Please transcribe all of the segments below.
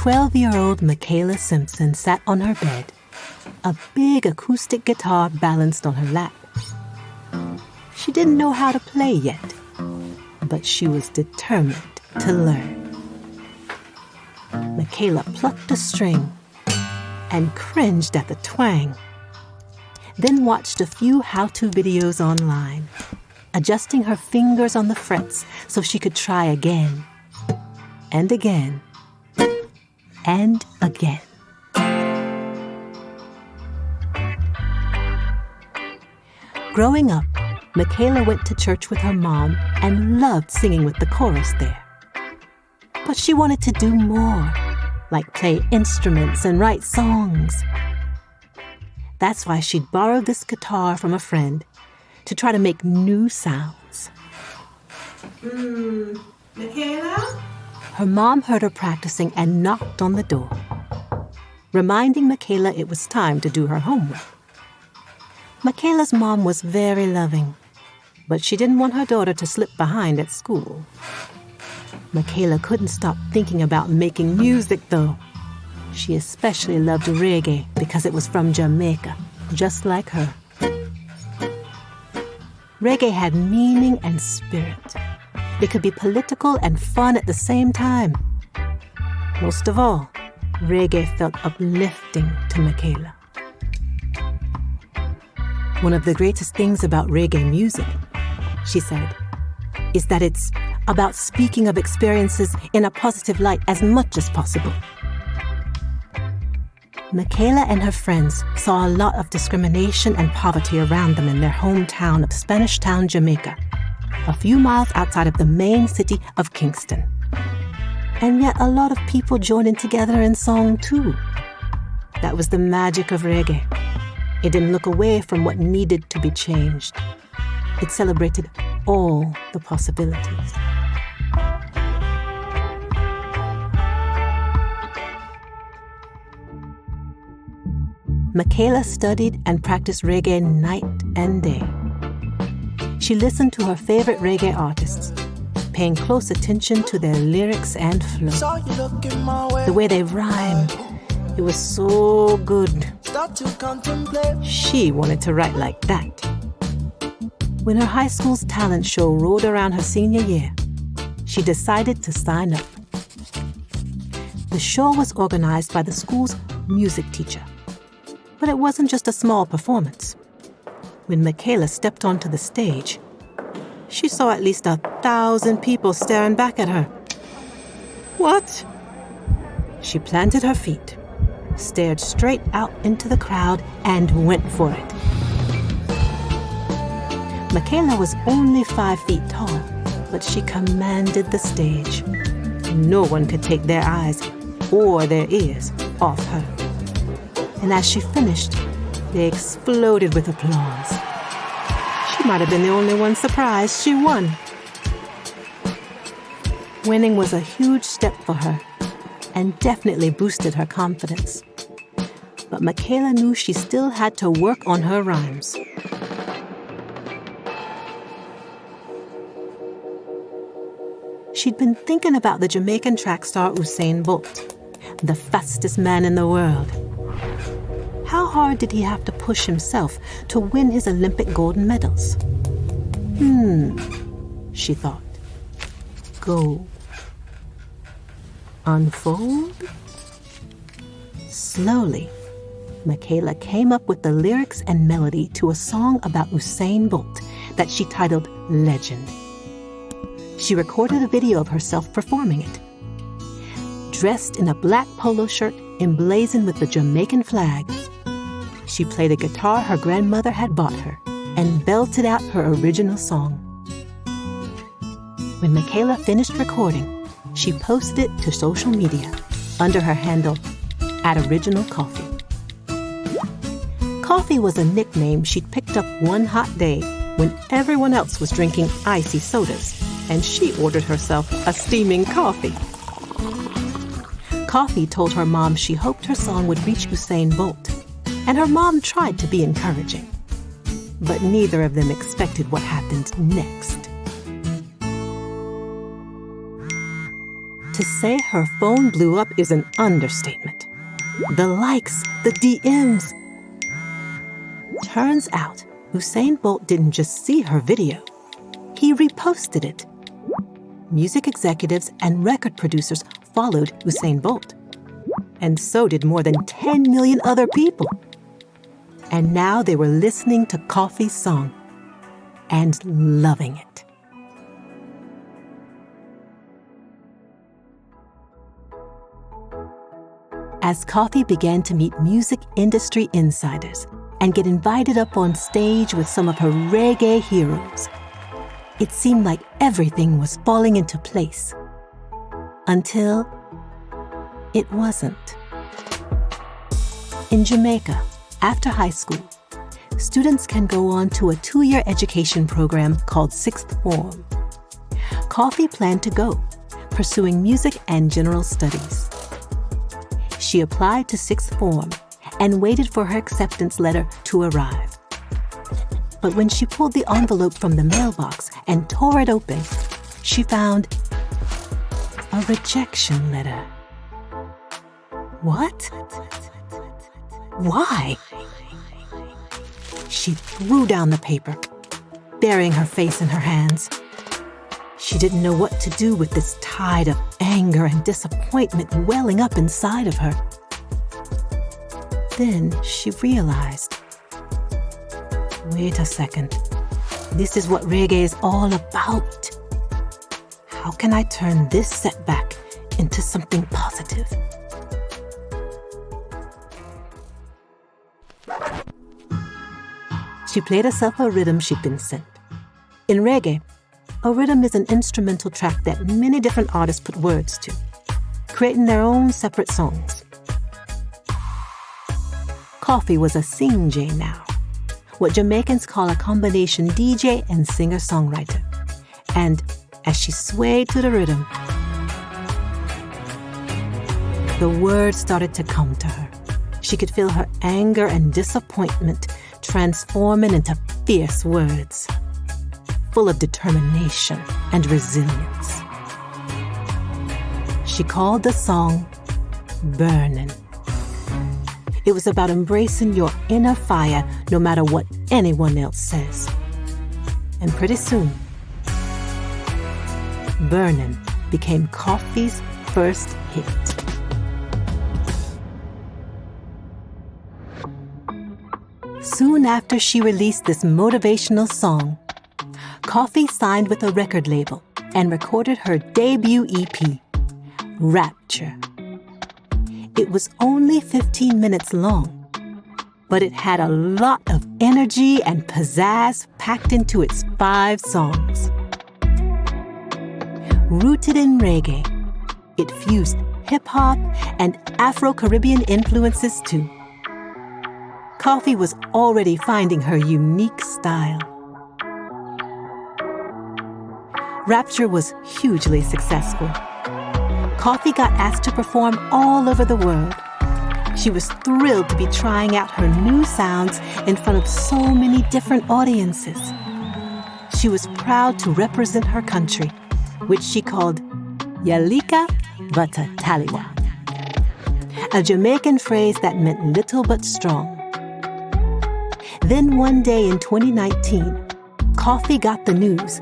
12-year-old Michaela Simpson sat on her bed, a big acoustic guitar balanced on her lap. She didn't know how to play yet, but she was determined to learn. Michaela plucked a string and cringed at the twang, then watched a few how-to videos online, adjusting her fingers on the frets so she could try again, and again, and again. Growing up, Michaela went to church with her mom and loved singing with the chorus there. But she wanted to do more, like play instruments and write songs. That's why she'd borrowed this guitar from a friend to try to make new sounds. Michaela? Her mom heard her practicing and knocked on the door, reminding Michaela it was time to do her homework. Michaela's mom was very loving, but she didn't want her daughter to slip behind at school. Michaela couldn't stop thinking about making music, though. She especially loved reggae because it was from Jamaica, just like her. Reggae had meaning and spirit. It could be political and fun at the same time. Most of all, reggae felt uplifting to Michaela. One of the greatest things about reggae music, she said, is that it's about speaking of experiences in a positive light as much as possible. Michaela and her friends saw a lot of discrimination and poverty around them in their hometown of Spanish Town, Jamaica, a few miles outside of the main city of Kingston. And yet a lot of people joined in together in song too. That was the magic of reggae. It didn't look away from what needed to be changed. It celebrated all the possibilities. Michaela studied and practiced reggae night and day. She listened to her favorite reggae artists, paying close attention to their lyrics and flow. The way they rhymed, it was so good. She wanted to write like that. When her high school's talent show rolled around her senior year, she decided to sign up. The show was organized by the school's music teacher. But it wasn't just a small performance. When Michaela stepped onto the stage, she saw at least 1,000 people staring back at her. What? She planted her feet, stared straight out into the crowd, and went for it. Michaela was only 5 feet tall, but she commanded the stage. No one could take their eyes or their ears off her. And as she finished, they exploded with applause. She might have been the only one surprised she won. Winning was a huge step for her and definitely boosted her confidence. But Michaela knew she still had to work on her rhymes. She'd been thinking about the Jamaican track star Usain Bolt, the fastest man in the world. How hard did he have to push himself to win his Olympic gold medals? She thought. Go. Unfold. Slowly, Michaela came up with the lyrics and melody to a song about Usain Bolt that she titled Legend. She recorded a video of herself performing it. Dressed in a black polo shirt emblazoned with the Jamaican flag, she played a guitar her grandmother had bought her and belted out her original song. When Michaela finished recording, she posted it to social media under her handle @OriginalKoffee. Koffee was a nickname she'd picked up one hot day when everyone else was drinking icy sodas, and she ordered herself a steaming coffee. Koffee told her mom she hoped her song would reach Usain Bolt, and her mom tried to be encouraging. But neither of them expected what happened next. To say her phone blew up is an understatement. The likes, the DMs. Turns out, Usain Bolt didn't just see her video. He reposted it. Music executives and record producers followed Usain Bolt. And so did more than 10 million other people. And now they were listening to Koffee's song and loving it. As Koffee began to meet music industry insiders and get invited up on stage with some of her reggae heroes, it seemed like everything was falling into place. Until it wasn't. In Jamaica, after high school, students can go on to a 2-year education program called Sixth Form. Koffee planned to go, pursuing music and general studies. She applied to Sixth Form and waited for her acceptance letter to arrive. But when she pulled the envelope from the mailbox and tore it open, she found a rejection letter. What? Why? She threw down the paper, burying her face in her hands. She didn't know what to do with this tide of anger and disappointment welling up inside of her. Then she realized, wait a second, this is what reggae is all about. How can I turn this setback into something positive? She played herself a rhythm she'd been sent. In reggae, a rhythm is an instrumental track that many different artists put words to, creating their own separate songs. Koffee was a sing-jay now, what Jamaicans call a combination DJ and singer-songwriter. And as she swayed to the rhythm, the words started to come to her. She could feel her anger and disappointment transforming into fierce words, full of determination and resilience. She called the song Burnin'. It was about embracing your inner fire no matter what anyone else says. And pretty soon, Burnin' became Koffee's first hit. Soon after she released this motivational song, Koffee signed with a record label and recorded her debut EP, Rapture. It was only 15 minutes long, but it had a lot of energy and pizzazz packed into its 5 songs. Rooted in reggae, it fused hip-hop and Afro-Caribbean influences too. Koffee was already finding her unique style. Rapture was hugely successful. Koffee got asked to perform all over the world. She was thrilled to be trying out her new sounds in front of so many different audiences. She was proud to represent her country, which she called Yalika Vata Taliwa, a Jamaican phrase that meant little but strong. Then one day in 2019, Koffee got the news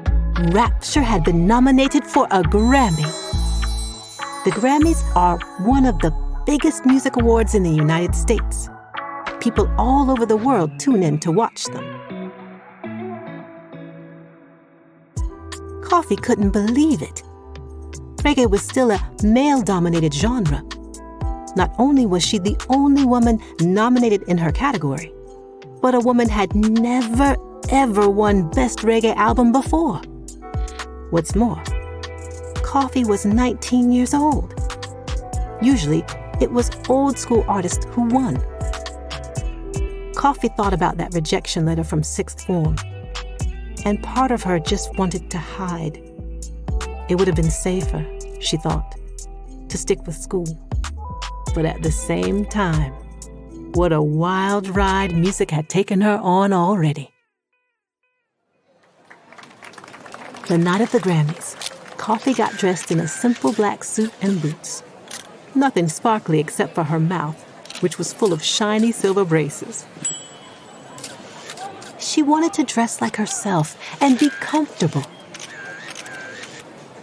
Rapture had been nominated for a Grammy. The Grammys are one of the biggest music awards in the United States. People all over the world tune in to watch them. Koffee couldn't believe it. Reggae was still a male-dominated genre. Not only was she the only woman nominated in her category, but a woman had never, ever won Best Reggae Album before. What's more, Koffee was 19 years old. Usually, it was old-school artists who won. Koffee thought about that rejection letter from Sixth Form, and part of her just wanted to hide. It would have been safer, she thought, to stick with school. But at the same time, what a wild ride music had taken her on already. The night of the Grammys, Koffee got dressed in a simple black suit and boots. Nothing sparkly except for her mouth, which was full of shiny silver braces. She wanted to dress like herself and be comfortable.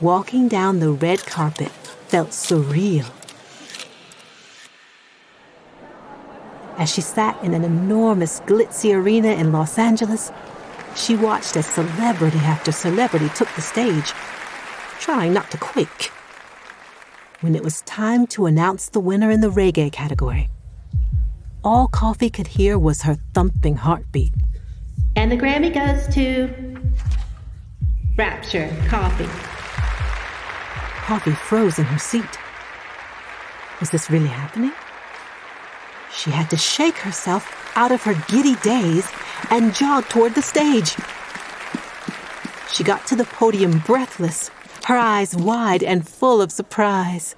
Walking down the red carpet felt surreal. As she sat in an enormous glitzy arena in Los Angeles, she watched as celebrity after celebrity took the stage, trying not to quake. When it was time to announce the winner in the reggae category, all Koffee could hear was her thumping heartbeat. And the Grammy goes to Rapture, Koffee. Koffee froze in her seat. Was this really happening? She had to shake herself out of her giddy daze and jog toward the stage. She got to the podium breathless, her eyes wide and full of surprise.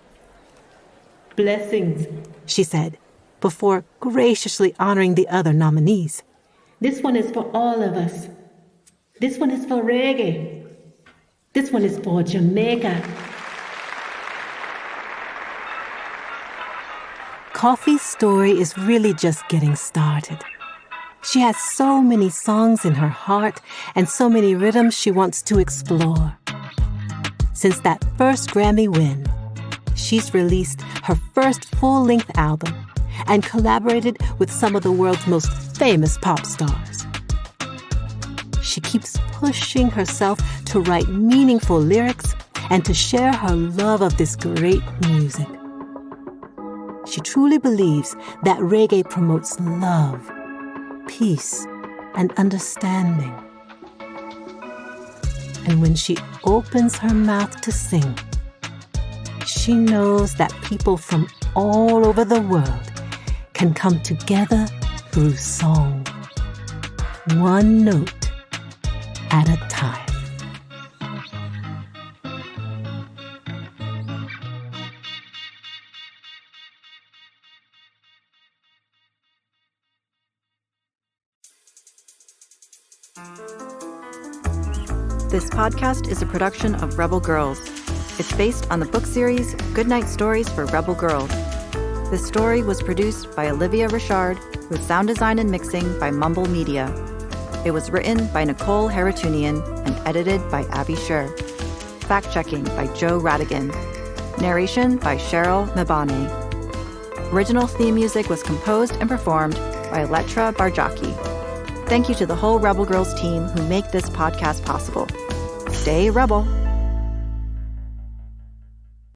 Blessings, she said, before graciously honoring the other nominees. This one is for all of us. This one is for reggae. This one is for Jamaica. Koffee's story is really just getting started. She has so many songs in her heart and so many rhythms she wants to explore. Since that first Grammy win, she's released her first full-length album and collaborated with some of the world's most famous pop stars. She keeps pushing herself to write meaningful lyrics and to share her love of this great music. She truly believes that reggae promotes love, peace, and understanding. And when she opens her mouth to sing, she knows that people from all over the world can come together through song, one note at a time. This podcast is a production of Rebel Girls. It's based on the book series Goodnight Stories for Rebel Girls. This story was produced by Olivia Riçhard with sound design and mixing by Mumble Media. It was written by Nicole Haroutunian and edited by Abby Sher. Fact-checking by Joe Rhatigan. Narration by Sheryl Mebane. Original theme music was composed and performed by Elettra Bargiacchi. Thank you to the whole Rebel Girls team who make this podcast possible. Stay Rebel!